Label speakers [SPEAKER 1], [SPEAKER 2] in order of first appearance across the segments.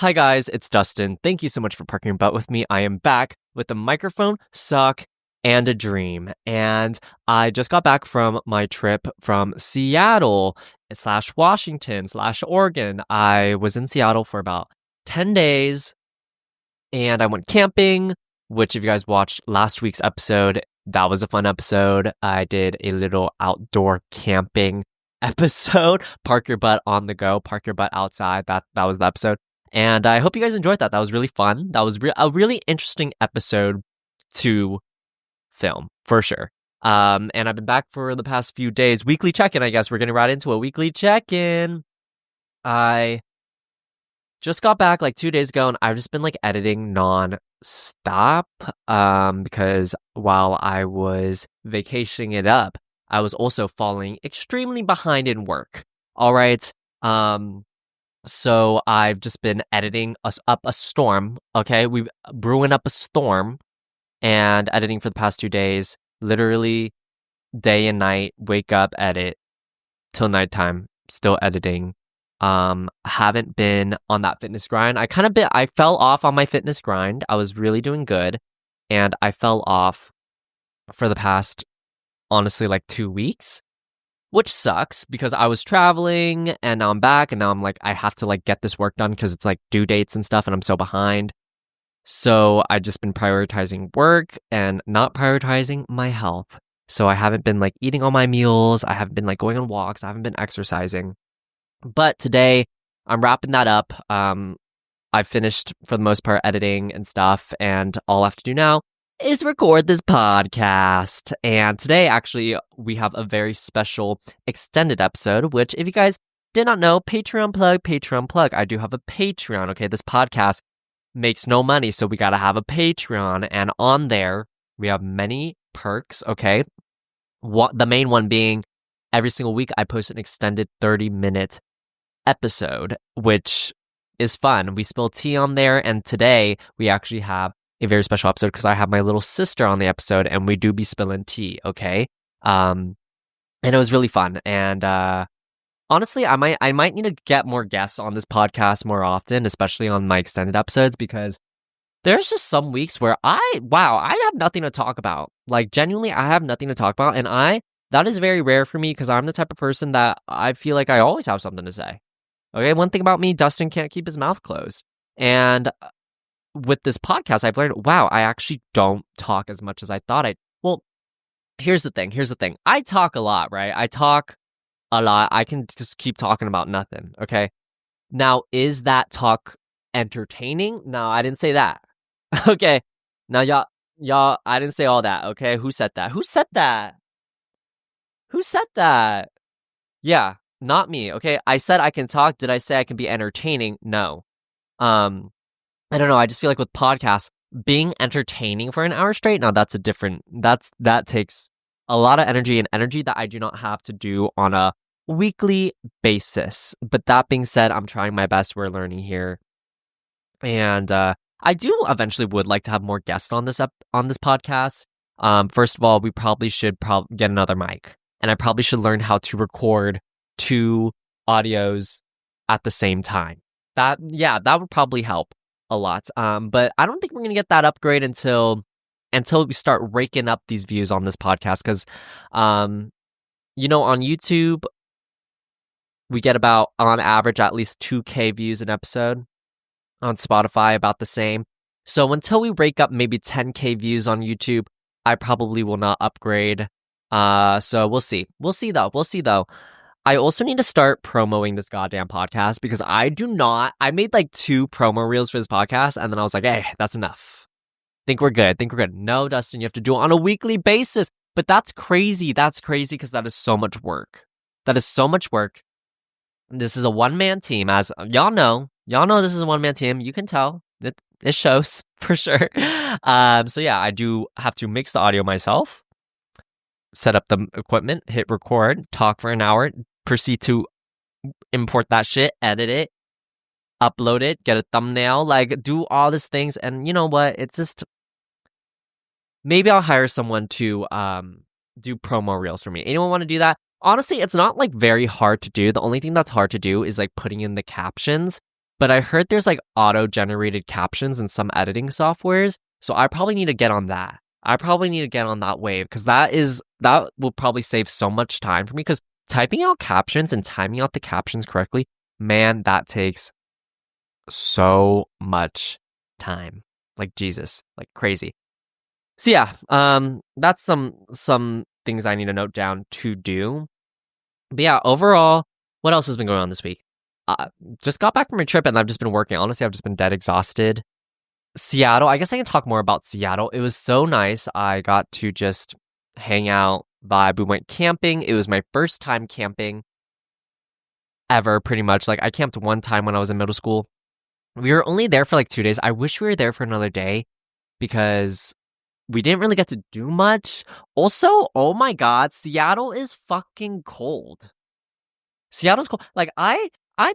[SPEAKER 1] Hi guys, it's Dustin. Thank you so much for parking your butt with me. I am back with a microphone, sock, and a dream. And I just got back from my trip from Seattle / Washington / Oregon. I was in Seattle for about 10 days and I went camping, which if you guys watched last week's episode, that was a fun episode. I did a little outdoor camping episode. Park your butt on the go, park your butt outside. That was the episode. And I hope you guys enjoyed that. That was really fun. That was a really interesting episode to film, for sure. And I've been back for the past few days. Weekly check-in, I guess. We're getting right into a weekly check-in. I just got back like 2 days ago, and I've just been like editing non-stop because while I was vacationing it up, I was also falling extremely behind in work. All right. So I've just been editing us up a storm, okay? We've brewing up a storm and editing for the past 2 days, literally day and night, wake up, edit, till nighttime, still editing. Haven't been on that fitness grind. I fell off on my fitness grind. I was really doing good, and I fell off for the past, honestly, like 2 weeks. Which sucks because I was traveling and now I'm back and now I'm like, I have to like get this work done because it's like due dates and stuff and I'm so behind. So I've just been prioritizing work and not prioritizing my health. So I haven't been like eating all my meals. I haven't been like going on walks. I haven't been exercising. But today I'm wrapping that up. I've finished for the most part editing and stuff, and all I have to do now is record this podcast. And today, actually, we have a very special extended episode, which if you guys did not know, Patreon plug. I do have a Patreon, okay? This podcast makes no money, so we gotta have a Patreon. And on there, we have many perks, okay? The main one being every single week, I post an extended 30-minute episode, which is fun. We spill tea on there, and today, we actually have a very special episode because I have my little sister on the episode and we do be spilling tea, okay? And it was really fun. And honestly, I might need to get more guests on this podcast more often, especially on my extended episodes, because there's just some weeks where I have nothing to talk about. Like, genuinely, I have nothing to talk about, and that is very rare for me because I'm the type of person that I feel like I always have something to say. Okay, one thing about me, Dustin can't keep his mouth closed. And with this podcast, I've learned, wow, I actually don't talk as much as I thought I. Well, here's the thing. I talk a lot, right? I talk a lot. I can just keep talking about nothing, okay? Now, is that talk entertaining? No, I didn't say that. Okay. Now, y'all, I didn't say all that, okay? Who said that? Yeah, not me, okay? I said I can talk. Did I say I can be entertaining? No. I don't know. I just feel like with podcasts, being entertaining for an hour straight, now that takes a lot of energy and energy that I do not have to do on a weekly basis. But that being said, I'm trying my best. We're learning here. And I do eventually would like to have more guests on this podcast. First of all, we probably should get another mic. And I probably should learn how to record 2 audios at the same time. That would probably help a lot. But I don't think we're gonna get that upgrade until we start raking up these views on this podcast, because on YouTube we get about, on average, at least 2K views an episode. On Spotify, about the same. So until we rake up maybe 10K views on YouTube, I probably will not upgrade. So we'll see though. I also need to start promoting this goddamn podcast because I made like 2 promo reels for this podcast, and then I was like, hey, that's enough. Think we're good. No, Dustin, you have to do it on a weekly basis. But that's crazy because that is so much work. This is a one-man team, as y'all know this is a one-man team. You can tell. It shows, for sure. So yeah, I do have to mix the audio myself, set up the equipment, hit record, talk for an hour, proceed to import that shit, edit it, upload it, get a thumbnail, like do all these things. And you know what? It's just, maybe I'll hire someone to do promo reels for me. Anyone want to do that? Honestly, it's not like very hard to do. The only thing that's hard to do is like putting in the captions. But I heard there's like auto-generated captions in some editing softwares, so I probably need to get on that. I probably need to get on that wave because that will probably save so much time for me because typing out captions and timing out the captions correctly, man, that takes so much time. Like Jesus, like crazy. So yeah, that's some things I need to note down to do. But yeah, overall, what else has been going on this week? Just got back from my trip and I've just been working. Honestly, I've just been dead exhausted. Seattle, I guess I can talk more about Seattle. It was so nice. I got to just hang out, vibe. We went camping. It was my first time camping ever, pretty much. Like, I camped one time when I was in middle school. We were only there for like 2 days. I wish we were there for another day because we didn't really get to do much. Also, oh my God, Seattle is fucking cold. Seattle's cold. Like, I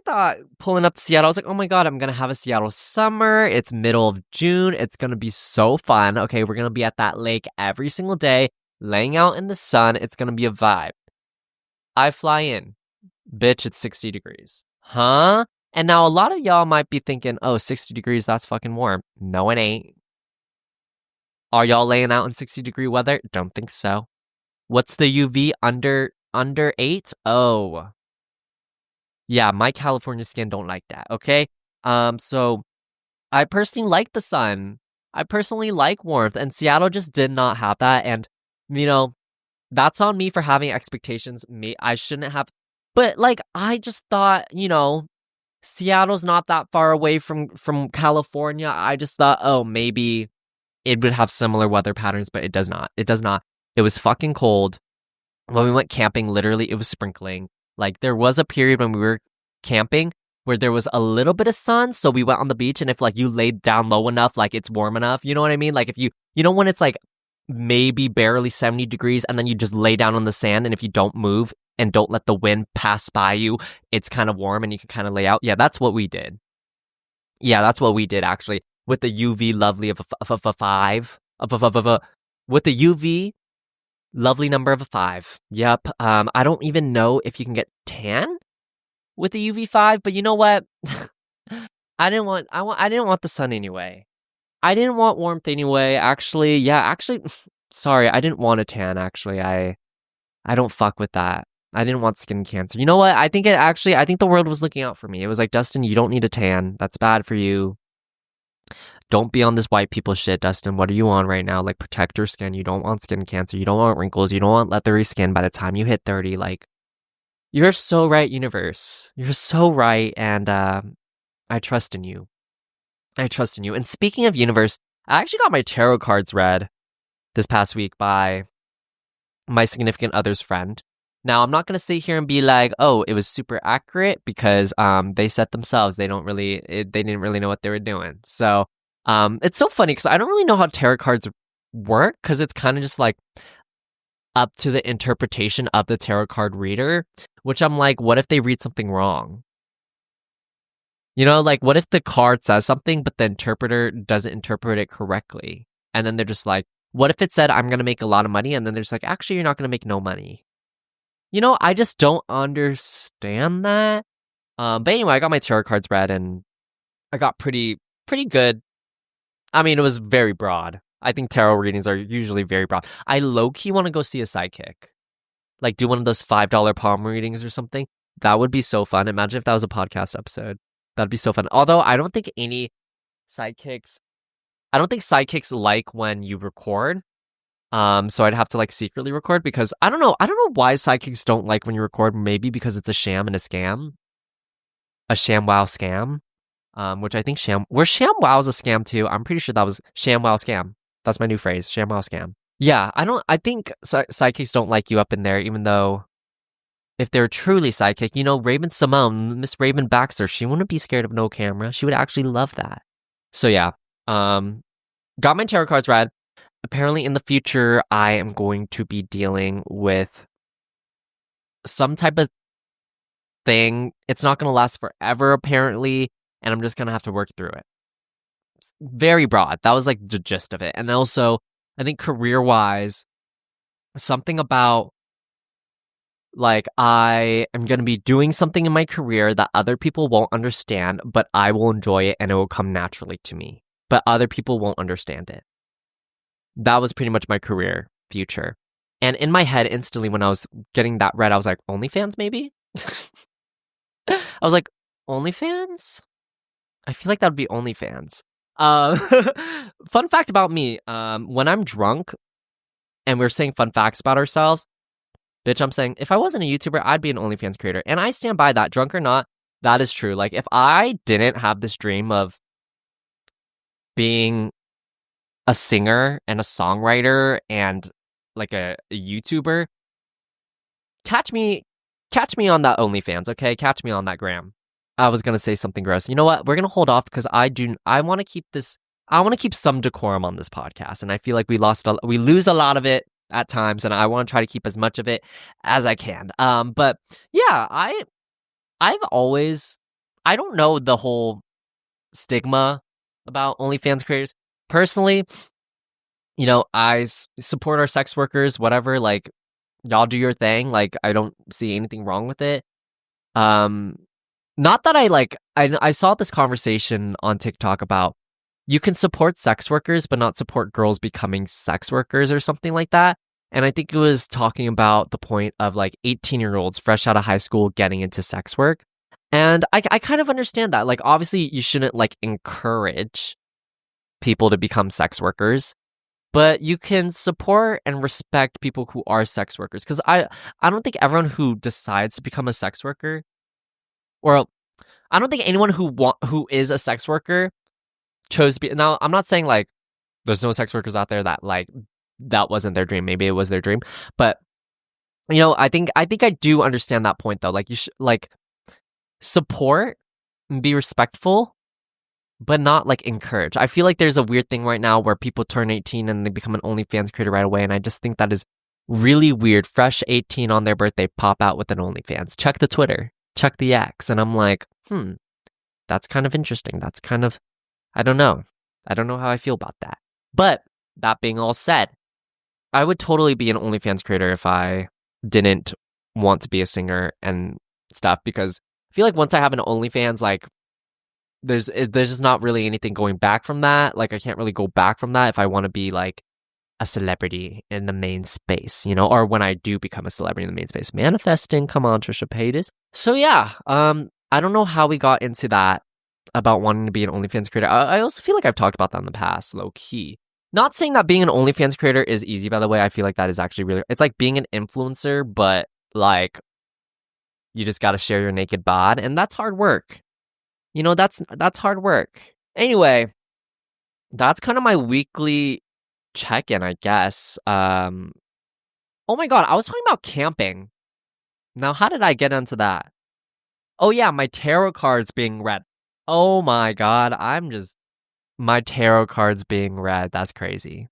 [SPEAKER 1] thought pulling up to Seattle, I was like, oh my God, I'm going to have a Seattle summer. It's middle of June. It's going to be so fun. Okay, we're going to be at that lake every single day, laying out in the sun. It's going to be a vibe. I fly in. Bitch, it's 60 degrees. Huh? And now a lot of y'all might be thinking, oh, 60 degrees, that's fucking warm. No, it ain't. Are y'all laying out in 60-degree weather? Don't think so. What's the UV under 8? Oh. Yeah, my California skin don't like that, okay? So I personally like the sun. I personally like warmth, and Seattle just did not have that. And, you know, that's on me for having expectations. I shouldn't have. But, like, I just thought, Seattle's not that far away from California. I just thought, oh, maybe it would have similar weather patterns, but it does not. It does not. It was fucking cold. When we went camping, literally, it was sprinkling. Like, there was a period when we were camping where there was a little bit of sun, so we went on the beach, and if, like, you laid down low enough, like, it's warm enough, you know what I mean? Like, if when it's, like, maybe barely 70 degrees, and then you just lay down on the sand, and if you don't move and don't let the wind pass by you, it's kind of warm, and you can kind of lay out. Yeah, that's what we did. Yeah, that's what we did, actually, with the UV lovely of a 5. With the UV lovely number of a 5. Yep. I don't even know if you can get tan with the UV 5, but you know what? I didn't want the sun anyway. I didn't want warmth anyway. Actually, sorry, I didn't want a tan. Actually, I don't fuck with that. I didn't want skin cancer. You know what? I think the world was looking out for me. It was like, Dustin, you don't need a tan. That's bad for you. Don't be on this white people shit, Dustin. What are you on right now? Like, protect your skin. You don't want skin cancer. You don't want wrinkles. You don't want leathery skin by the time you hit 30. Like, you're so right, universe. You're so right, and I trust in you. I trust in you. And speaking of universe, I actually got my tarot cards read this past week by my significant other's friend. Now, I'm not going to sit here and be like, oh, it was super accurate because they said themselves they didn't really know what they were doing. So it's so funny because I don't really know how tarot cards work because it's kind of just like up to the interpretation of the tarot card reader, which I'm like, what if they read something wrong? Like, what if the card says something, but the interpreter doesn't interpret it correctly? And then they're just like, what if it said, I'm going to make a lot of money? And then they're just like, actually, you're not going to make no money. I just don't understand that. But anyway, I got my tarot cards read and I got pretty good. I mean, it was very broad. I think tarot readings are usually very broad. I low-key want to go see a psychic. Like, do one of those $5 palm readings or something. That would be so fun. Imagine if that was a podcast episode. That'd be so fun. Although I don't think psychics like when you record. So I'd have to like secretly record because I don't know why psychics don't like when you record. Maybe because it's a sham and a scam. A ShamWow scam. Which I think ShamWow is a scam too. I'm pretty sure that was ShamWow scam. That's my new phrase, ShamWow scam. Yeah, I think psychics don't like you up in there, even though if they're truly psychic, Raven Simone, Miss Raven Baxter, she wouldn't be scared of no camera. She would actually love that. So yeah, got my tarot cards read. Apparently in the future, I am going to be dealing with some type of thing. It's not going to last forever, apparently, and I'm just going to have to work through it. It's very broad. That was like the gist of it. And also, I think career-wise, something about Like, I am going to be doing something in my career that other people won't understand, but I will enjoy it and it will come naturally to me. But other people won't understand it. That was pretty much my career future. And in my head, instantly, when I was getting that read, I was like, OnlyFans, maybe? I was like, OnlyFans? I feel like that would be OnlyFans. Fun fact about me, when I'm drunk and we're saying fun facts about ourselves, bitch, I'm saying, if I wasn't a YouTuber, I'd be an OnlyFans creator. And I stand by that, drunk or not, that is true. Like, if I didn't have this dream of being a singer and a songwriter and like a YouTuber, catch me on that OnlyFans, okay? Catch me on that gram. I was gonna say something gross. You know what? We're gonna hold off because I want to keep this. I want to keep some decorum on this podcast, and I feel like we lose a lot of it at times, and I want to try to keep as much of it as I can. But yeah, I've always, I don't know the whole stigma about OnlyFans creators. Personally, you know, I support our sex workers, whatever. Like, y'all do your thing. Like, I don't see anything wrong with it. Not that I saw this conversation on TikTok about you can support sex workers, but not support girls becoming sex workers or something like that. And I think it was talking about the point of like 18-year-olds fresh out of high school getting into sex work. And I kind of understand that. Like, obviously, you shouldn't like encourage people to become sex workers, but you can support and respect people who are sex workers. Because I don't think everyone who decides to become a sex worker, or I don't think anyone who is a sex worker chose to be. Now, I'm not saying like there's no sex workers out there that like that wasn't their dream. Maybe it was their dream, but you know, I think I do understand that point though. Like, you should like support and be respectful, but not like encourage. I feel like there's a weird thing right now where people turn 18 and they become an OnlyFans creator right away, and I just think that is really weird. Fresh 18 on their birthday, pop out with an OnlyFans. Check the Twitter, check the X, and I'm like, that's kind of interesting. That's kind of, I don't know how I feel about that. But that being all said, I would totally be an OnlyFans creator if I didn't want to be a singer and stuff, because I feel like once I have an OnlyFans, like there's just not really anything going back from that. Like, I can't really go back from that if I want to be like a celebrity in the main space, you know, or when I do become a celebrity in the main space. Manifesting, come on, Trisha Paytas. So yeah, I don't know how we got into that about wanting to be an OnlyFans creator. I also feel like I've talked about that in the past, low key. Not saying that being an OnlyFans creator is easy, by the way. I feel like that is actually really, it's like being an influencer, but like you just got to share your naked bod, and that's hard work. You know, that's hard work. Anyway, that's kind of my weekly check-in, I guess. Oh my God, I was talking about camping. Now, how did I get into that? Oh yeah, my tarot cards being read. Oh my God, my tarot cards being read. That's crazy.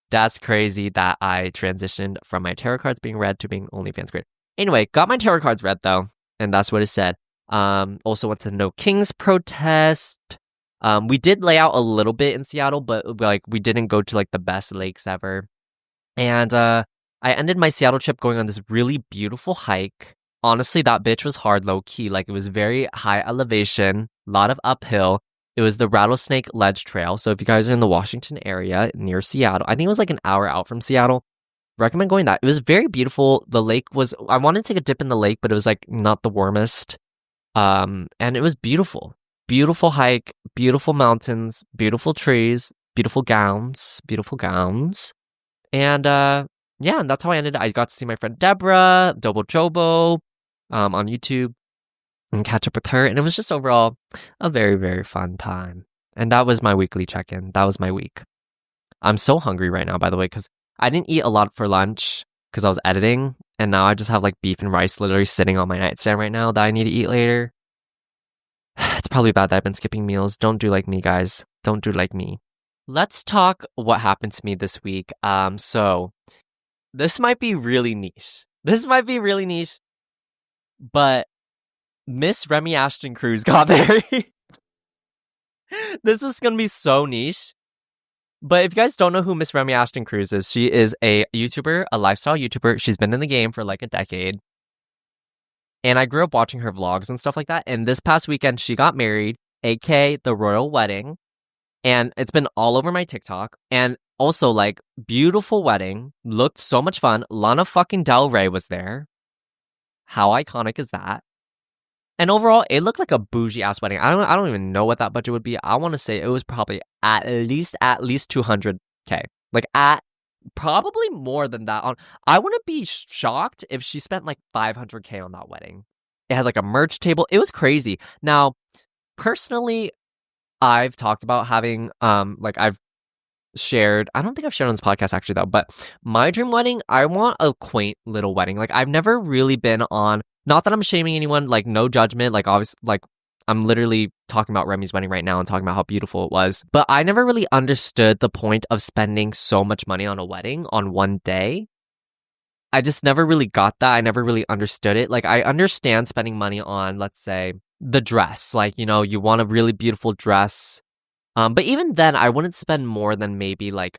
[SPEAKER 1] That's crazy that I transitioned from my tarot cards being read to being OnlyFans creator. Anyway, got my tarot cards read though, and that's what it said. Also went to No Kings protest. We did lay out a little bit in Seattle, but like we didn't go to like the best lakes ever. And I ended my Seattle trip going on this really beautiful hike. Honestly, that bitch was hard, low key. Like, it was very high elevation, a lot of uphill. It was the Rattlesnake Ledge Trail. So if you guys are in the Washington area near Seattle, I think it was like an hour out from Seattle, recommend going that. It was very beautiful. The lake was, I wanted to take a dip in the lake, but it was like not the warmest. And it was beautiful. Beautiful hike, beautiful mountains, beautiful trees, beautiful gowns. And yeah, and that's how I ended. I got to see my friend Deborah, Dobo Jobo, on YouTube and catch up with her. And it was just overall a very, very fun time. And that was my weekly check-in. That was my week. I'm so hungry right now, by the way, because I didn't eat a lot for lunch because I was editing. And now I just have like beef and rice literally sitting on my nightstand right now that I need to eat later. It's probably bad that I've been skipping meals. Don't do like me, guys. Don't do like me. Let's talk what happened to me this week. So this might be really niche. But Miss Remy Ashton Cruz got married. This is gonna be so niche. But if you guys don't know who Miss Remy Ashton Cruz is, she is a YouTuber, a lifestyle YouTuber. She's been in the game for like a decade. And I grew up watching her vlogs and stuff like that. And this past weekend, she got married, aka the royal wedding. And it's been all over my TikTok. And also, like, beautiful wedding. Looked so much fun. Lana fucking Del Rey was there. How iconic is that? And overall, it looked like a bougie ass wedding. I don't even know what that budget would be. I want to say it was probably at least 200K. Like at probably more than that. I wouldn't be shocked if she spent like 500K on that wedding. It had like a merch table. It was crazy. Now, personally, I've talked about having like I've shared, I don't think I've shared on this podcast actually though, but my dream wedding, I want a quaint little wedding. Like I've never really been on, not that I'm shaming anyone, like no judgment, like obviously, like I'm literally talking about Remy's wedding right now and talking about how beautiful it was, but I never really understood the point of spending so much money on a wedding on one day. I just never really got that. I never really understood it. Like I understand spending money on, let's say, the dress, like, you know, you want a really beautiful dress. But even then, I wouldn't spend more than maybe like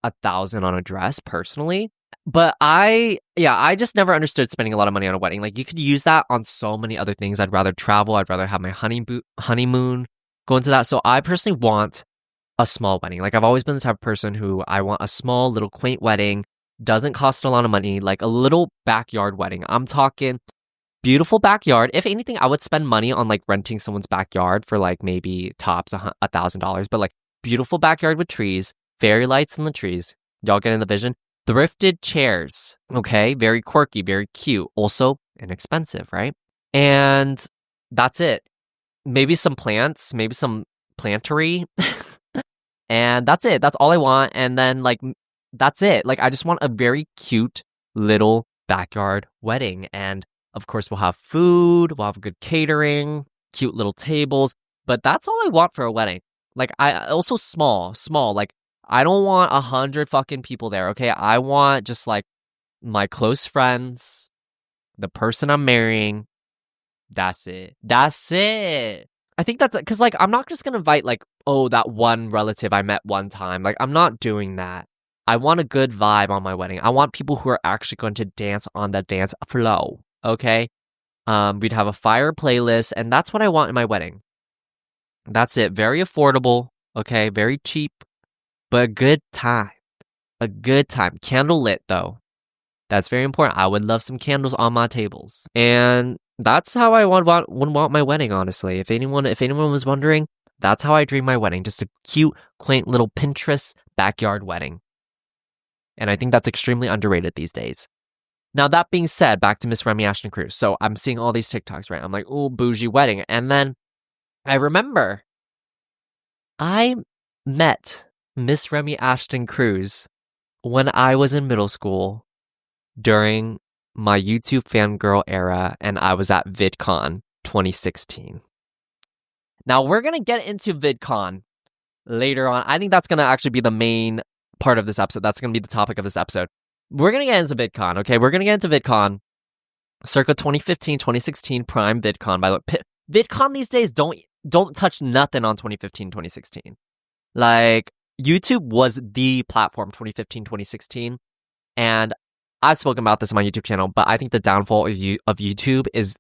[SPEAKER 1] 1,000 on a dress personally. But I just never understood spending a lot of money on a wedding. Like you could use that on so many other things. I'd rather travel. I'd rather have my honeymoon, go into that. So I personally want a small wedding. Like I've always been the type of person who I want a small little quaint wedding. Doesn't cost a lot of money. Like a little backyard wedding. I'm talking beautiful backyard. If anything, I would spend money on like renting someone's backyard for like maybe tops $1,000. But like beautiful backyard with trees, fairy lights in the trees. Y'all getting the vision? Thrifted chairs. Okay, very quirky, very cute. Also inexpensive, right? And that's it. Maybe some plants, maybe some plantery. And that's it. That's all I want. And then like that's it. Like I just want a very cute little backyard wedding. And of course, we'll have food, we'll have good catering, cute little tables, but that's all I want for a wedding. Like, I also small, like, I don't want 100 fucking people there, okay? I want just like my close friends, the person I'm marrying. That's it. I think that's because, like, I'm not just gonna invite, like, oh, that one relative I met one time. Like, I'm not doing that. I want a good vibe on my wedding. I want people who are actually going to dance on the dance flow. Okay, we'd have a fire playlist, and that's what I want in my wedding. That's it. Very affordable, okay, very cheap, but a good time. A good time. Candle lit, though. That's very important. I would love some candles on my tables. And that's how I would want my wedding, honestly. If anyone was wondering, that's how I dream my wedding. Just a cute, quaint little Pinterest backyard wedding. And I think that's extremely underrated these days. Now, that being said, back to Miss Remy Ashton Cruz. So I'm seeing all these TikToks, right? I'm like, ooh, bougie wedding. And then I remember I met Miss Remy Ashton Cruz when I was in middle school during my YouTube fangirl era, and I was at VidCon 2016. Now, we're going to get into VidCon later on. I think that's going to actually be the main part of this episode. That's going to be the topic of this episode. We're going to get into VidCon, okay? We're going to get into VidCon circa 2015, 2016 prime VidCon. By the way, VidCon these days don't touch nothing on 2015, 2016. Like, YouTube was the platform 2015, 2016. And I've spoken about this on my YouTube channel, but I think the downfall of YouTube is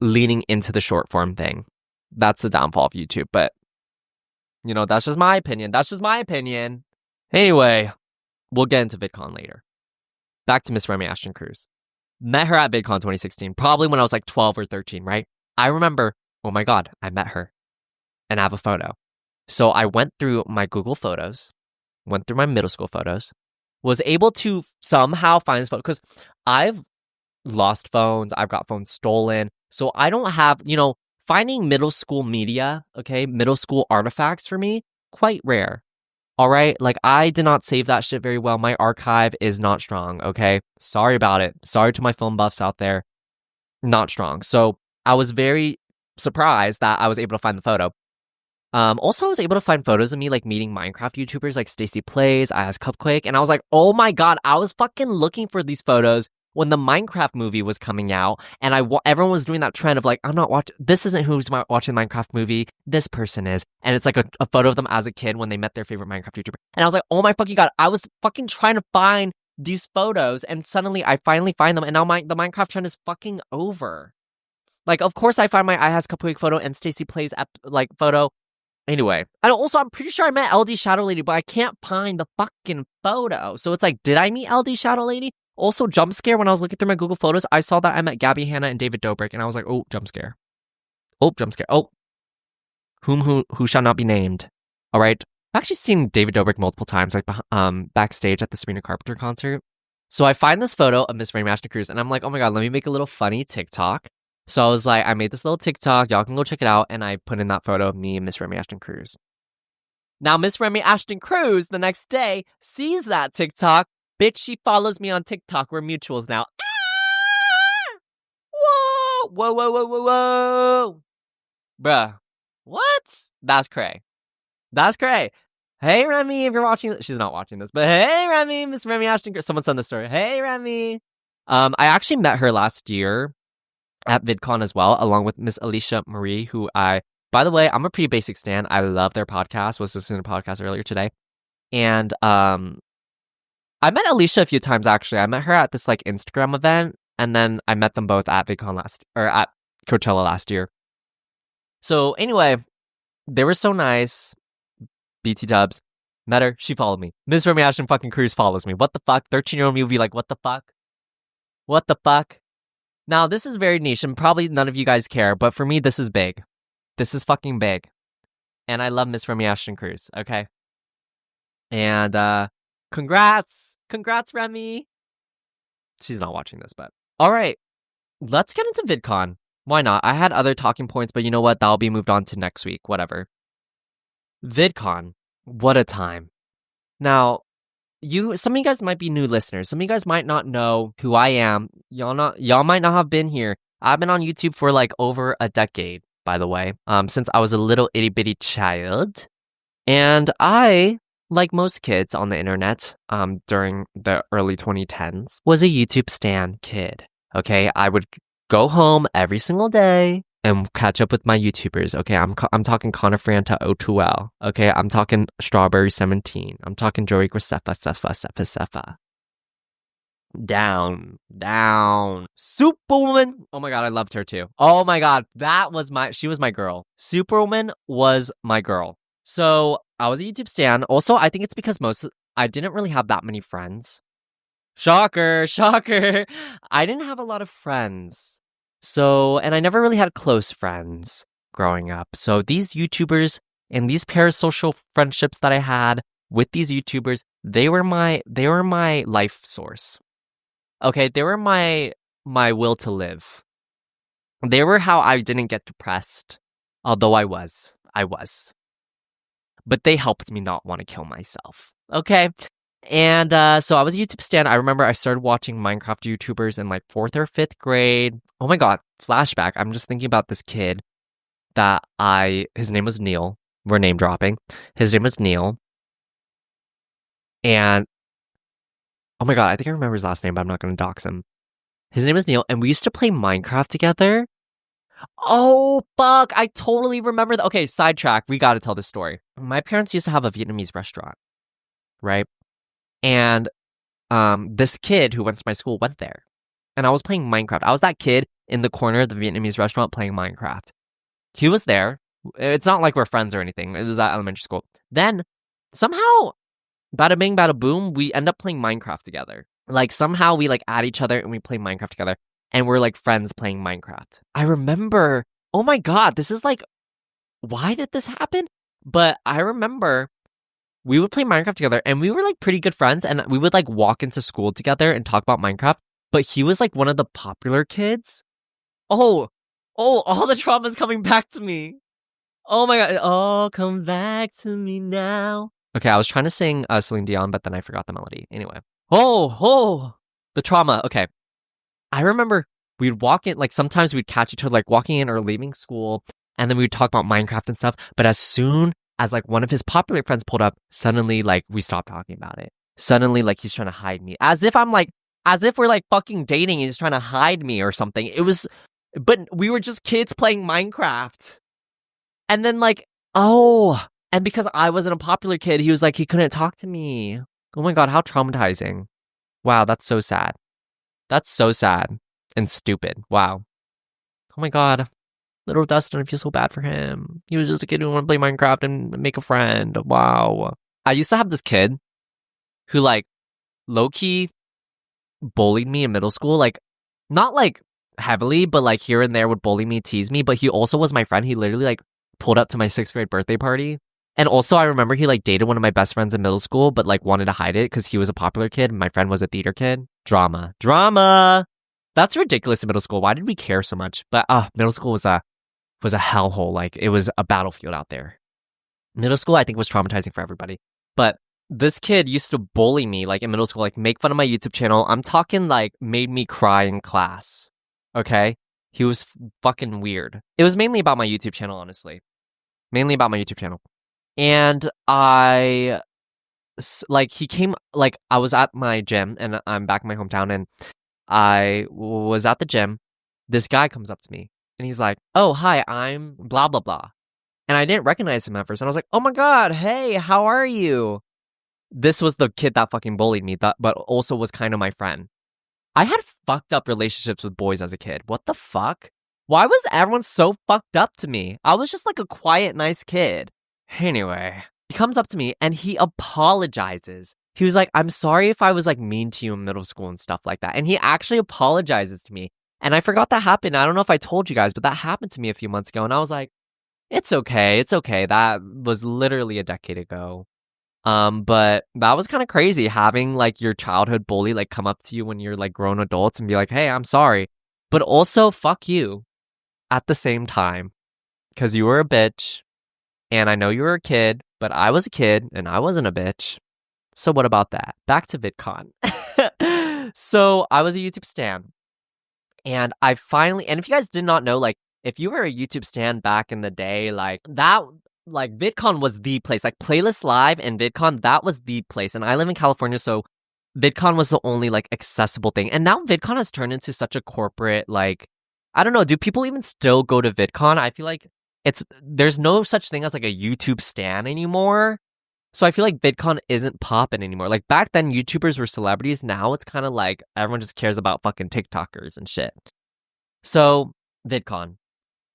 [SPEAKER 1] leaning into the short form thing. That's the downfall of YouTube. But, you know, that's just my opinion. Anyway, we'll get into VidCon later. Back to Miss Remy Ashton Cruz. Met her at VidCon 2016, probably when I was like 12 or 13, right? I remember, oh my God, I met her and I have a photo. So I went through my Google Photos, went through my middle school photos, was able to somehow find this photo because I've lost phones, I've got phones stolen. So I don't have, finding middle school media, okay, middle school artifacts for me, quite rare. All right, like I did not save that shit very well. My archive is not strong, okay? Sorry about it. Sorry to my film buffs out there. Not strong. So I was very surprised that I was able to find the photo. Also, I was able to find photos of me like meeting Minecraft YouTubers like Stacy Plays, I Ask Cupquake, and I was like, oh my God, I was fucking looking for these photos when the Minecraft movie was coming out, and everyone was doing that trend of like, I'm not watching, this isn't who's watching the Minecraft movie, this person is, and it's like a photo of them as a kid when they met their favorite Minecraft YouTuber, and I was like, oh my fucking God, I was fucking trying to find these photos, and suddenly I finally find them, and now the Minecraft trend is fucking over. Like, of course I find my I Has Cupcake photo and Stacey Plays photo. Anyway, and also I'm pretty sure I met LD Shadow Lady, but I can't find the fucking photo. So it's like, did I meet LD Shadow Lady? Also, jump scare, when I was looking through my Google Photos, I saw that I met Gabby Hanna and David Dobrik, and I was like, oh, jump scare. Oh, jump scare. Oh. Who shall not be named. All right. I've actually seen David Dobrik multiple times, like backstage at the Sabrina Carpenter concert. So I find this photo of Miss Remy Ashton Cruz, and I'm like, oh my God, let me make a little funny TikTok. So I was like, I made this little TikTok. Y'all can go check it out. And I put in that photo of me and Miss Remy Ashton Cruz. Now, Miss Remy Ashton Cruz, the next day, sees that TikTok. Bitch, she follows me on TikTok. We're mutuals now. Ah! Whoa! Whoa, whoa, whoa, whoa, whoa! Bruh. What? That's cray. That's cray. Hey, Remy, if you're watching... She's not watching this, but hey, Remy, Miss Remy Ashton Cruz. Someone sent the story. Hey, Remy. I actually met her last year at VidCon as well, along with Miss Alicia Marie, who by the way, I'm a pretty basic stan. I love their podcast. Was listening to a podcast earlier today. And I met Alicia a few times, actually. I met her at this Instagram event, and then I met them both at VidCon at Coachella last year. So anyway, they were so nice. BT dubs. Met her. She followed me. Miss Remy Ashton fucking Cruz follows me. What the fuck? 13-year-old me would be like, what the fuck? What the fuck? Now, this is very niche, and probably none of you guys care, but for me, this is big. This is fucking big. And I love Miss Remy Ashton Cruz, okay? And, congrats! Congrats, Remy! She's not watching this, but... Alright, let's get into VidCon. Why not? I had other talking points, but you know what? That'll be moved on to next week, whatever. VidCon. What a time. Now, some of you guys might be new listeners. Some of you guys might not know who I am. Y'all might not have been here. I've been on YouTube for over a decade, by the way, since I was a little itty bitty child. And I, like most kids on the internet, during the early 2010s, was a YouTube stan kid. Okay, I would go home every single day and catch up with my YouTubers. Okay, I'm talking Connor Franta O2L. Okay, I'm talking Strawberry 17. I'm talking Joey Sefa. Down. Superwoman. Oh my God, I loved her too. Oh my God, she was my girl. Superwoman was my girl. So I was a YouTube stan. Also, I think it's because I didn't really have that many friends. Shocker. I didn't have a lot of friends. So, and I never really had close friends growing up. So these YouTubers and these parasocial friendships that I had with these YouTubers, they were my life source. Okay, they were my will to live. They were how I didn't get depressed, although I was. But they helped me not want to kill myself. Okay? And so I was a YouTube stan. I remember I started watching Minecraft YouTubers in 4th or 5th grade. Oh my God, flashback. I'm just thinking about this kid his name was Neil. We're name dropping. His name was Neil. And oh my God, I think I remember his last name, but I'm not going to dox him. His name is Neil, and we used to play Minecraft together. Oh, fuck. I totally remember that. Okay, sidetrack. We got to tell this story. My parents used to have a Vietnamese restaurant, right? And this kid who went to my school went there. And I was playing Minecraft. I was that kid in the corner of the Vietnamese restaurant playing Minecraft. He was there. It's not like we're friends or anything. It was at elementary school. Then, somehow, bada bing, bada boom, we end up playing Minecraft together. Somehow we add each other and we play Minecraft together. And we're friends playing Minecraft. I remember, oh my God, this is why did this happen? But I remember we would play Minecraft together and we were pretty good friends, and we would walk into school together and talk about Minecraft. But he was one of the popular kids. Oh, all the trauma's coming back to me. Oh my God, all come back to me now. Okay, I was trying to sing Celine Dion, but then I forgot the melody. Anyway. Oh, the trauma. Okay. I remember we'd walk in, sometimes we'd catch each other, walking in or leaving school, and then we'd talk about Minecraft and stuff. But as soon as, one of his popular friends pulled up, suddenly, we stopped talking about it. Suddenly, he's trying to hide me. As if we're, fucking dating and he's trying to hide me or something. But we were just kids playing Minecraft. And then, and because I wasn't a popular kid, he was he couldn't talk to me. Oh my God, how traumatizing. Wow, that's so sad. That's so sad and stupid. Wow. oh my god, little Dustin, I feel so bad for him. He was just a kid who wanted to play Minecraft and make a friend. Wow. I used to have this kid who, like, low-key bullied me in middle school. Like, not, like, heavily, but, like, here and there would bully me, tease me. But he also was my friend. He literally, like, pulled up to my 6th grade birthday party. And also, I remember he, like, dated one of my best friends in middle school, but, like, wanted to hide it because he was a popular kid and my friend was a theater kid. Drama. That's ridiculous in middle school. Why did we care so much? But middle school was a hellhole. Like, it was a battlefield out there. Middle school, I think, was traumatizing for everybody. But this kid used to bully me, like, in middle school, like, make fun of my YouTube channel. I'm talking, like, made me cry in class. Okay? He was fucking weird. It was mainly about my YouTube channel, honestly. Mainly about my YouTube channel. And he came, like, I was at my gym, and I'm back in my hometown, and I was at the gym. This guy comes up to me, and he's like, oh, hi, I'm blah, blah, blah. And I didn't recognize him at first, and I was like, oh my god, hey, how are you? This was the kid that fucking bullied me, but also was kind of my friend. I had fucked up relationships with boys as a kid. What the fuck? Why was everyone so fucked up to me? I was just like a quiet, nice kid. Anyway, he comes up to me and he apologizes. He was like, I'm sorry if I was like mean to you in middle school and stuff like that. And he actually apologizes to me. And I forgot that happened. I don't know if I told you guys, but that happened to me a few months ago. And I was like, it's okay. It's okay. That was literally a decade ago. But that was kind of crazy having like your childhood bully like come up to you when you're like grown adults and be like, hey, I'm sorry. But also fuck you at the same time. Because you were a bitch. And I know you were a kid, but I was a kid and I wasn't a bitch. So what about that? Back to VidCon. So I was a YouTube stan. And I finally, and if you guys did not know, like, if you were a YouTube stan back in the day, like, that, like, VidCon was the place. Like, Playlist Live and VidCon, that was the place. And I live in California, so VidCon was the only, like, accessible thing. And now VidCon has turned into such a corporate, like, I don't know, do people even still go to VidCon? I feel like there's no such thing as, like, a YouTube stan anymore. So I feel like VidCon isn't popping anymore. Like, back then, YouTubers were celebrities. Now it's kind of like everyone just cares about fucking TikTokers and shit. So, VidCon.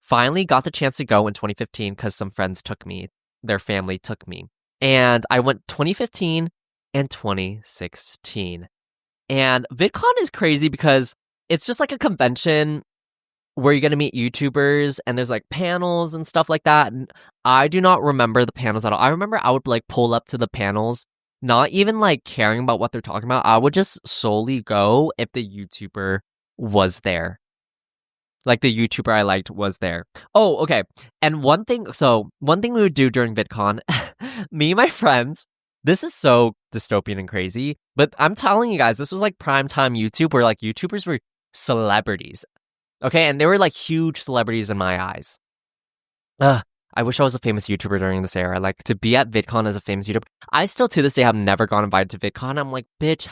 [SPEAKER 1] Finally got the chance to go in 2015 because some friends took me. Their family took me. And I went 2015 and 2016. And VidCon is crazy because it's just like a convention where you're going to meet YouTubers and there's like panels and stuff like that. And I do not remember the panels at all. I remember I would like pull up to the panels, not even like caring about what they're talking about. I would just solely go if the YouTuber was there. Like the YouTuber I liked was there. Oh, okay. And one thing we would do during VidCon, me and my friends, this is so dystopian and crazy, but I'm telling you guys, this was like primetime YouTube where like YouTubers were celebrities. Okay, and they were like huge celebrities in my eyes. I wish I was a famous YouTuber during this era. Like, to be at VidCon as a famous YouTuber. I still, to this day, have never gone invited to VidCon. I'm like, bitch,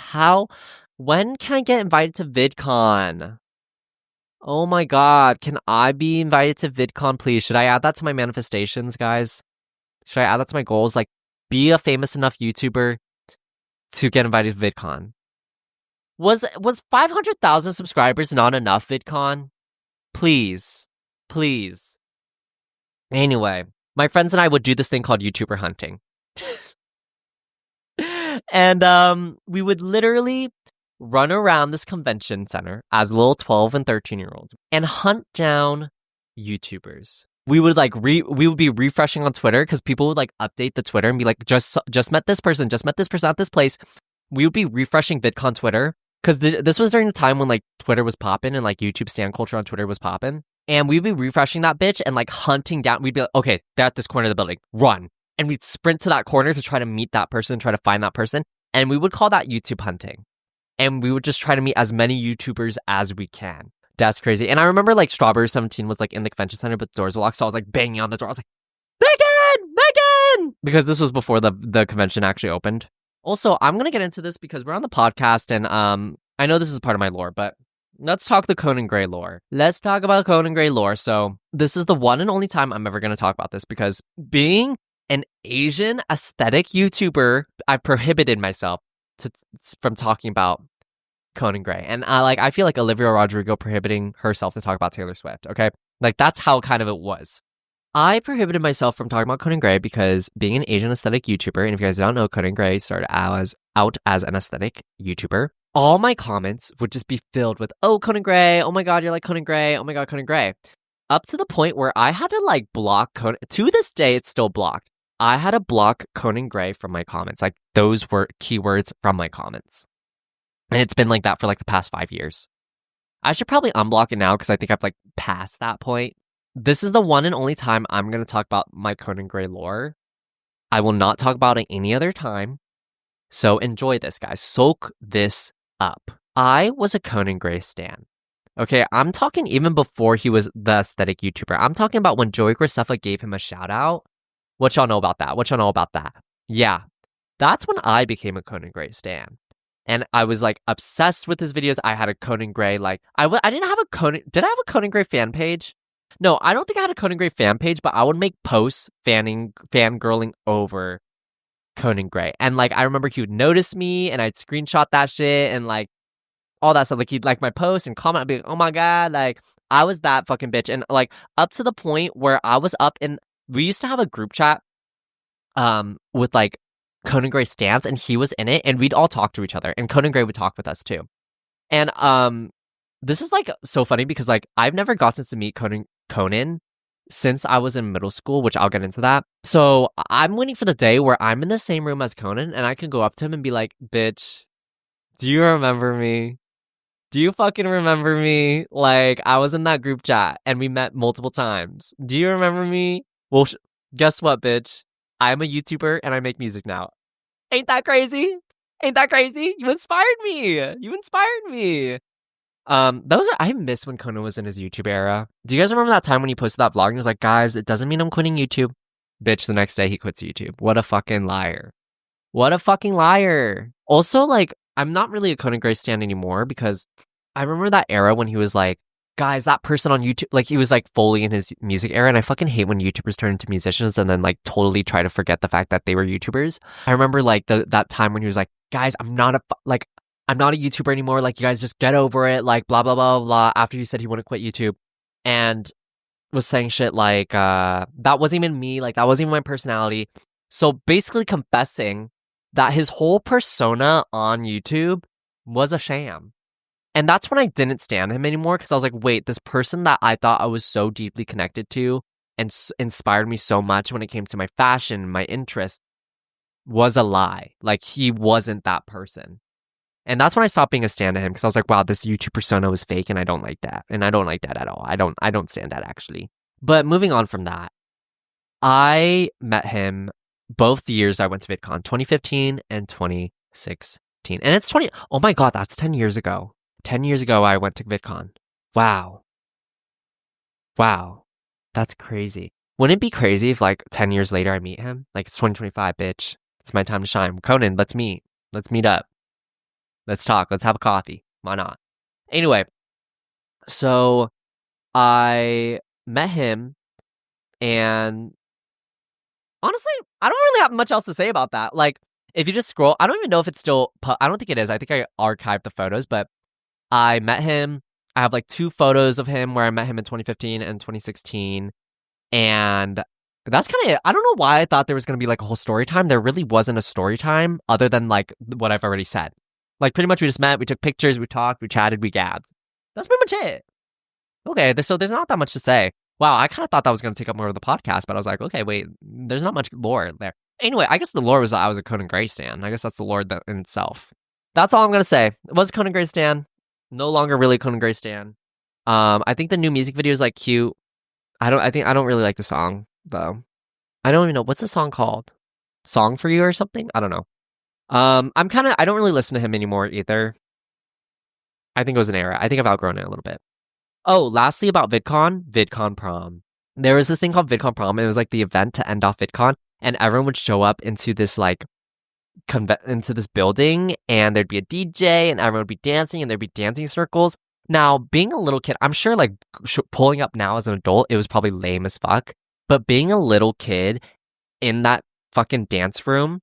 [SPEAKER 1] when can I get invited to VidCon? Oh my god, can I be invited to VidCon, please? Should I add that to my manifestations, guys? Should I add that to my goals? Like, be a famous enough YouTuber to get invited to VidCon. Was 500,000 subscribers not enough, VidCon? Please. Anyway, my friends and I would do this thing called YouTuber hunting. And we would literally run around this convention center as little 12 and 13-year-olds and hunt down YouTubers. We would we would be refreshing on Twitter because people would like update the Twitter and be like, just met this person at this place. We would be refreshing VidCon Twitter because this was during the time when like Twitter was popping and like YouTube stan culture on Twitter was popping. And we'd be refreshing that bitch and like hunting down. We'd be like, okay, they're at this corner of the building, run. And we'd sprint to that corner to try to meet that person, try to find that person. And we would call that YouTube hunting. And we would just try to meet as many YouTubers as we can. That's crazy. And I remember like Strawberry 17 was like in the convention center, but the doors were locked. So I was like banging on the door. I was like, Megan! Because this was before the convention actually opened. Also, I'm going to get into this because we're on the podcast and I know this is part of my lore, but let's talk the Conan Gray lore. Let's talk about Conan Gray lore. So this is the one and only time I'm ever going to talk about this because being an Asian aesthetic YouTuber, I've prohibited myself from talking about Conan Gray. And I feel like Olivia Rodrigo prohibiting herself to talk about Taylor Swift, okay? Like, that's how kind of it was. I prohibited myself from talking about Conan Gray because being an Asian aesthetic YouTuber, and if you guys don't know, Conan Gray started out as an aesthetic YouTuber, all my comments would just be filled with, oh, Conan Gray, oh my god, you're like Conan Gray, oh my god, Conan Gray. Up to the point where I had to like block Conan. To this day, it's still blocked. I had to block Conan Gray from my comments. Like, those were keywords from my comments. And it's been like that for like the past 5 years. I should probably unblock it now because I think I've like passed that point. This is the one and only time I'm going to talk about my Conan Gray lore. I will not talk about it any other time. So enjoy this, guys. Soak this up. I was a Conan Gray stan. Okay, I'm talking even before he was the aesthetic YouTuber. I'm talking about when Joey Graceffa gave him a shout out. What y'all know about that? Yeah, that's when I became a Conan Gray stan. And I was like obsessed with his videos. I had a Conan Gray, like, I didn't have a Conan, did I have a Conan Gray fan page? No, I don't think I had a Conan Gray fan page, but I would make posts fangirling over Conan Gray. And like, I remember he would notice me and I'd screenshot that shit and like all that stuff. Like, he'd like my post and comment. I'd be like, oh my god, like, I was that fucking bitch. And like, up to the point where I was up in, we used to have a group chat with like Conan Gray stans, and he was in it, and we'd all talk to each other, and Conan Gray would talk with us too. And this is like so funny because like I've never gotten to meet Conan since I was in middle school, which I'll get into that. So I'm waiting for the day where I'm in the same room as Conan and I can go up to him and be like, bitch, do you remember me? Do you fucking remember me? Like, I was in that group chat and we met multiple times. Do you remember me? Well, guess what, bitch? I'm a YouTuber and I make music now. Ain't that crazy? Ain't that crazy? You inspired me. I miss when Conan was in his YouTube era. Do you guys remember that time when he posted that vlog and he was like, guys, it doesn't mean I'm quitting YouTube. Bitch, the next day he quits YouTube. What a fucking liar. Also, like, I'm not really a Conan Gray stan anymore because I remember that era when he was like, guys, that person on YouTube, like, he was like fully in his music era, and I fucking hate when YouTubers turn into musicians and then like totally try to forget the fact that they were YouTubers. I remember like that time when he was like, guys, I'm not a YouTuber anymore, like, you guys just get over it, like, blah blah blah blah, after he said he wouldn't quit YouTube, and was saying shit like that wasn't even me, like, that wasn't even my personality. So basically confessing that his whole persona on YouTube was a sham. And that's when I didn't stand him anymore, because I was like, wait, this person that I thought I was so deeply connected to and inspired me so much when it came to my fashion, my interests, was a lie. Like, he wasn't that person. And that's when I stopped being a stan to him, because I was like, wow, this YouTube persona was fake, and I don't like that. And I don't like that at all. I don't stand that, actually. But moving on from that, I met him both the years I went to VidCon, 2015 and 2016. And it's oh my god, that's 10 years ago. 10 years ago, I went to VidCon. Wow. That's crazy. Wouldn't it be crazy if, like, 10 years later I meet him? Like, it's 2025, bitch. It's my time to shine. Conan, let's meet. Let's meet up. Let's talk. Let's have a coffee. Why not? Anyway, so I met him, and honestly, I don't really have much else to say about that. Like, if you just scroll, I don't even know if it's still, I don't think it is. I think I archived the photos, but I met him. I have like 2 photos of him where I met him in 2015 and 2016. And that's kind of it. I don't know why I thought there was going to be like a whole story time. There really wasn't a story time other than like what I've already said. Like, pretty much we just met, we took pictures, we talked, we chatted, we gabbed. That's pretty much it. Okay, so there's not that much to say. Wow, I kind of thought that was going to take up more of the podcast, but I was like, okay, wait, there's not much lore there. Anyway, I guess the lore was that I was a Conan Gray stan. I guess that's the lore in itself. That's all I'm going to say. It was a Conan Gray stan. No longer really a Conan Gray stan. I think the new music video is like cute. I don't really like the song though. I don't even know what's the song called. Song for You or something? I don't know. I don't really listen to him anymore either. I think it was an era. I think I've outgrown it a little bit. Oh, lastly about VidCon prom. There was this thing called VidCon prom, and it was like the event to end off VidCon, and everyone would show up into this like into this building, and there'd be a DJ, and everyone would be dancing, and there'd be dancing circles. Now, being a little kid, I'm sure like pulling up now as an adult, it was probably lame as fuck. But being a little kid in that fucking dance room,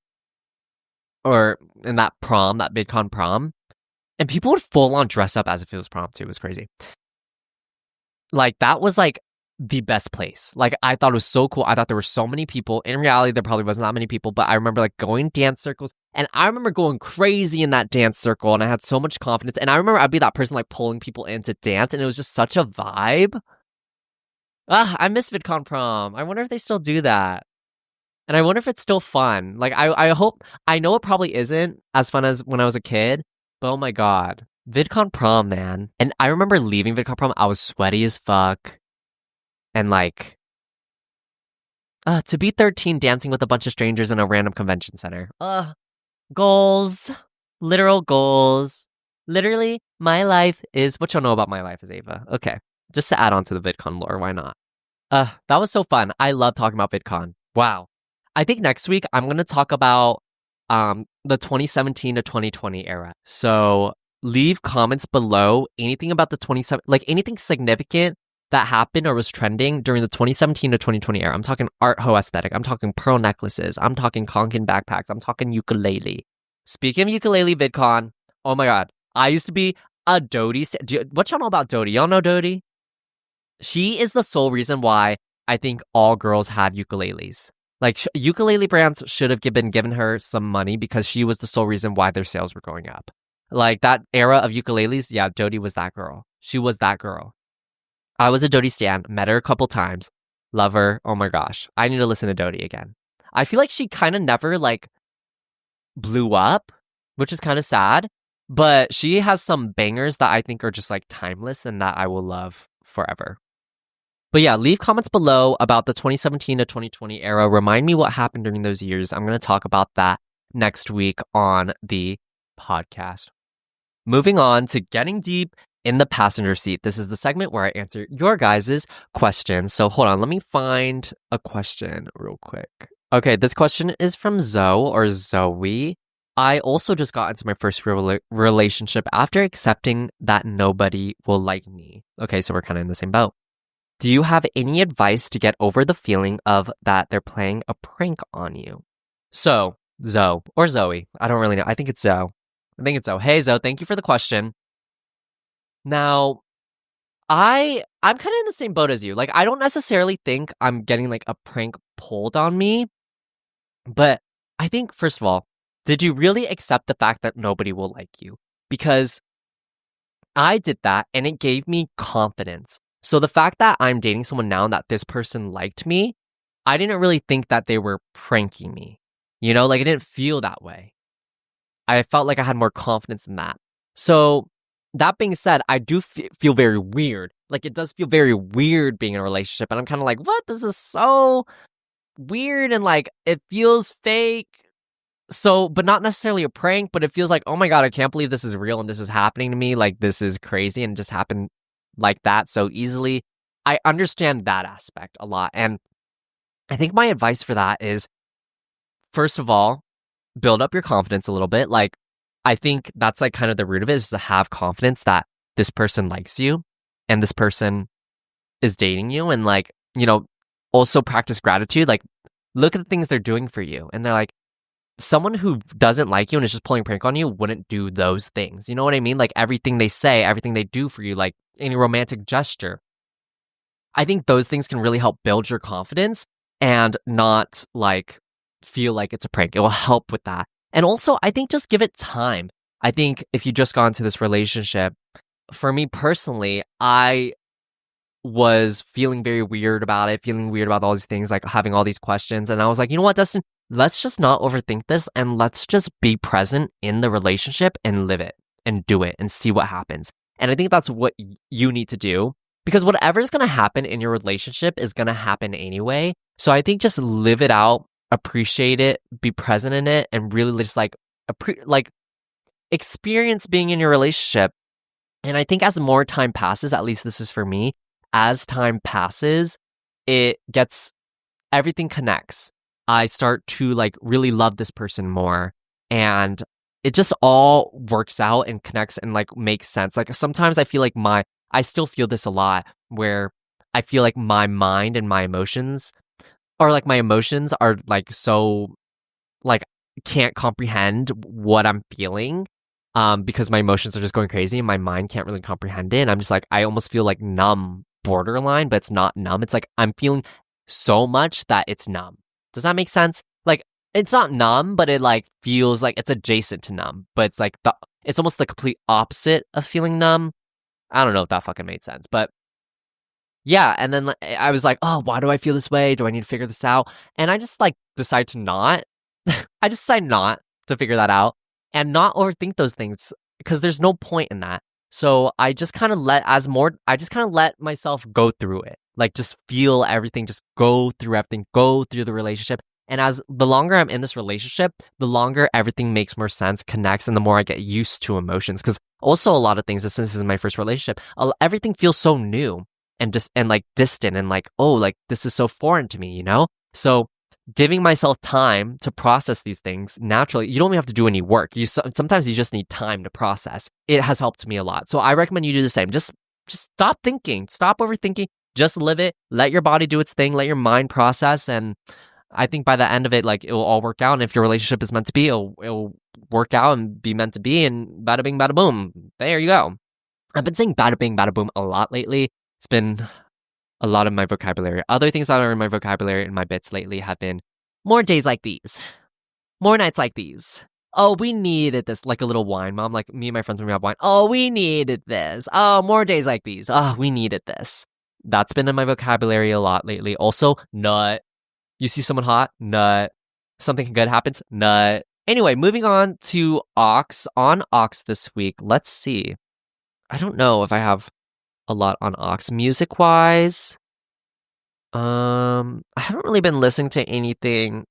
[SPEAKER 1] or in that prom, that VidCon prom, And people would full on dress up as if it was prom too. It was crazy. Like, that was like the best place. Like, I thought it was so cool. I thought there were so many people. In reality, there probably wasn't that many people, but I remember like going dance circles, and I remember going crazy in that dance circle, and I had so much confidence. And I remember I'd be that person like pulling people in to dance, and it was just such a vibe. I miss VidCon prom. I wonder if they still do that. And I wonder if it's still fun. Like, I hope, I know it probably isn't as fun as when I was a kid, but oh my God. VidCon prom, man. And I remember leaving VidCon prom, I was sweaty as fuck. And like, to be 13 dancing with a bunch of strangers in a random convention center. Goals. Literal goals. Literally, my life is what y'all know about my life is Ava. Okay. Just to add on to the VidCon lore, why not? That was so fun. I love talking about VidCon. Wow. I think next week I'm going to talk about the 2017 to 2020 era. So leave comments below anything about the 27, like anything significant that happened or was trending during the 2017 to 2020 era. I'm talking art ho aesthetic. I'm talking pearl necklaces. I'm talking Kanken backpacks. I'm talking ukulele. Speaking of ukulele VidCon, oh my God. I used to be a Dodie. What y'all know about Dodie? Y'all know Dodie? She is the sole reason why I think all girls had ukuleles. Like, ukulele brands should have been given her some money because she was the sole reason why their sales were going up. Like, that era of ukuleles, yeah, Dodie was that girl. She was that girl. I was a Dodie stan, met her a couple times, love her. Oh my gosh, I need to listen to Dodie again. I feel like she kind of never, like, blew up, which is kind of sad, but she has some bangers that I think are just, like, timeless and that I will love forever. But yeah, leave comments below about the 2017 to 2020 era. Remind me what happened during those years. I'm going to talk about that next week on the podcast. Moving on to getting deep in the passenger seat. This is the segment where I answer your guys' questions. So hold on, let me find a question real quick. Okay, this question is from Zoe. I also just got into my first relationship after accepting that nobody will like me. Okay, so we're kind of in the same boat. Do you have any advice to get over the feeling of that they're playing a prank on you? So, Zoe, or Zoe, I don't really know. I think it's Zoe. Hey, Zoe, thank you for the question. Now, I'm kind of in the same boat as you. Like, I don't necessarily think I'm getting like a prank pulled on me. But I think, first of all, did you really accept the fact that nobody will like you? Because I did that and it gave me confidence. So the fact that I'm dating someone now and that this person liked me, I didn't really think that they were pranking me. You know, like, it didn't feel that way. I felt like I had more confidence in that. So that being said, I do feel very weird. Like, it does feel very weird being in a relationship. And I'm kind of like, what? This is so weird. And like, it feels fake. So, but not necessarily a prank, but it feels like, oh my God, I can't believe this is real and this is happening to me. Like, this is crazy and it just happened like that so easily. I understand that aspect a lot. And I think my advice for that is, first of all, build up your confidence a little bit. Like, I think that's like kind of the root of it, is to have confidence that this person likes you and this person is dating you. And like, you know, also practice gratitude. Like, look at the things they're doing for you. And they're like, someone who doesn't like you and is just pulling a prank on you wouldn't do those things. You know what I mean? Like, everything they say, everything they do for you, like any romantic gesture. I think those things can really help build your confidence and not like feel like it's a prank. It will help with that. And also, I think just give it time. I think if you just got into this relationship, for me personally, I was feeling very weird about it, feeling weird about all these things, like having all these questions. And I was like, you know what, Dustin, let's just not overthink this and let's just be present in the relationship and live it and do it and see what happens. And I think that's what you need to do, because whatever is going to happen in your relationship is going to happen anyway. So I think just live it out, appreciate it, be present in it, and really just like experience being in your relationship. And I think as more time passes, at least this is for me, as time passes, everything connects. I start to like really love this person more, and it just all works out and connects and like makes sense. Like, sometimes I feel like I still feel this a lot, where I feel like my mind and my emotions are like so like can't comprehend what I'm feeling. because my emotions are just going crazy and my mind can't really comprehend it. And I'm just like, I almost feel like numb borderline, but it's not numb. It's like I'm feeling so much that it's numb. Does that make sense? Like, it's not numb, but it like feels like it's adjacent to numb, but it's like it's almost the complete opposite of feeling numb. I don't know if that fucking made sense, but yeah. And then I was like, oh, why do I feel this way? Do I need to figure this out? And I just like decide to not. I just decide not to figure that out and not overthink those things because there's no point in that. So I just kind of let myself go through it. Like just feel everything, just go through everything, go through the relationship. And as the longer I'm in this relationship, the longer everything makes more sense, connects, and the more I get used to emotions. Because also a lot of things, since this is my first relationship, everything feels so new and like distant and like, oh, like this is so foreign to me, you know? So giving myself time to process these things naturally, you don't even have to do any work. Sometimes you just need time to process. It has helped me a lot. So I recommend you do the same. Just stop thinking, stop overthinking, just live it, let your body do its thing, let your mind process, and I think by the end of it, like, it will all work out. And if your relationship is meant to be, it'll work out and be meant to be. And bada bing, bada boom. There you go. I've been saying bada bing, bada boom a lot lately. It's been a lot of my vocabulary. Other things that are in my vocabulary and my bits lately have been more days like these, more nights like these. Oh, we needed this, like a little wine mom. Like me and my friends when we have wine. Oh, we needed this. Oh, more days like these. Oh, we needed this. That's been in my vocabulary a lot lately. Also, nut. You see someone hot? Nut. Something good happens? Nut. Anyway, moving on to Ox. On Ox this week, let's see. I don't know if I have a lot on Ox. Music-wise, I haven't really been listening to anything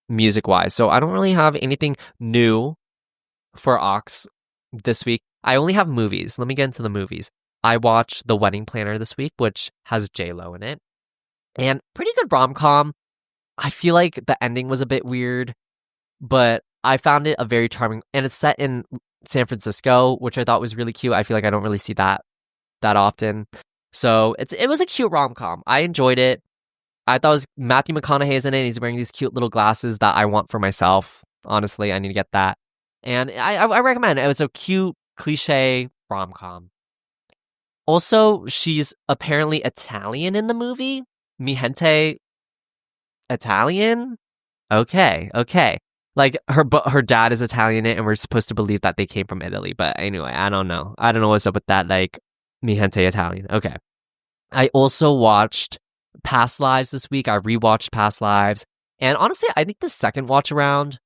[SPEAKER 1] music-wise, so I don't really have anything new for Ox this week. I only have movies. Let me get into the movies. I watched The Wedding Planner this week, which has J-Lo in it. And pretty good rom-com. I feel like the ending was a bit weird, but I found it a very charming, and it's set in San Francisco, which I thought was really cute. I feel like I don't really see that often. So it was a cute rom-com. I enjoyed it. I thought it was Matthew McConaughey's in it. He's wearing these cute little glasses that I want for myself. Honestly, I need to get that. And I recommend it. It was a cute, cliche rom-com. Also, she's apparently Italian in the movie. Mi gente Italian? Okay. Like her dad is Italian and we're supposed to believe that they came from Italy. But anyway, I don't know what's up with that, like, mi gente Italian. Okay. I also watched Past Lives this week. I rewatched Past Lives. And honestly, I think the second watch around,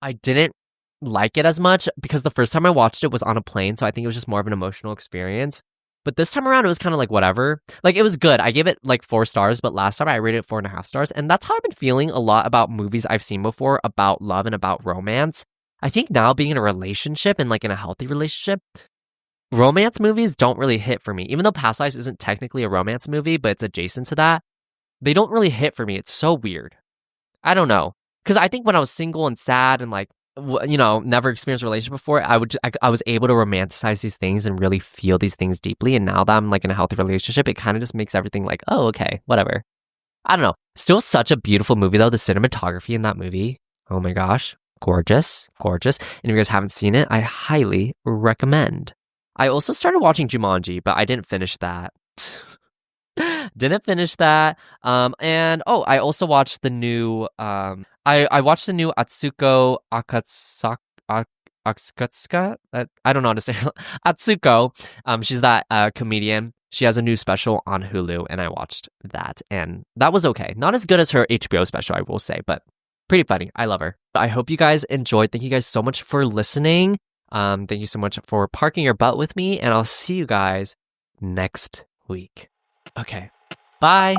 [SPEAKER 1] I didn't like it as much because the first time I watched it was on a plane. So I think it was just more of an emotional experience. But this time around, it was kind of like whatever. Like, it was good. I gave it like 4 stars, but last time I rated it 4.5 stars. And that's how I've been feeling a lot about movies I've seen before about love and about romance. I think now being in a relationship and like in a healthy relationship, romance movies don't really hit for me. Even though Past Lives isn't technically a romance movie, but it's adjacent to that, they don't really hit for me. It's so weird. I don't know. Because I think when I was single and sad and like, you know, never experienced a relationship before, I was able to romanticize these things and really feel these things deeply. And now that I'm like in a healthy relationship, it kind of just makes everything like, oh, okay, whatever. I don't know. Still such a beautiful movie though. The cinematography in that movie, oh my gosh, gorgeous. And if you guys haven't seen it, I highly recommend. I also started watching Jumanji, but I didn't finish that. And I also watched the new I watched the new Atsuko Akatsuka. I don't know how to say it. Atsuko. She's that comedian. She has a new special on Hulu, and I watched that, and that was okay. Not as good as her HBO special, I will say, but pretty funny. I love her. I hope you guys enjoyed. Thank you guys so much for listening. Thank you so much for parking your butt with me, and I'll see you guys next week. Okay, bye.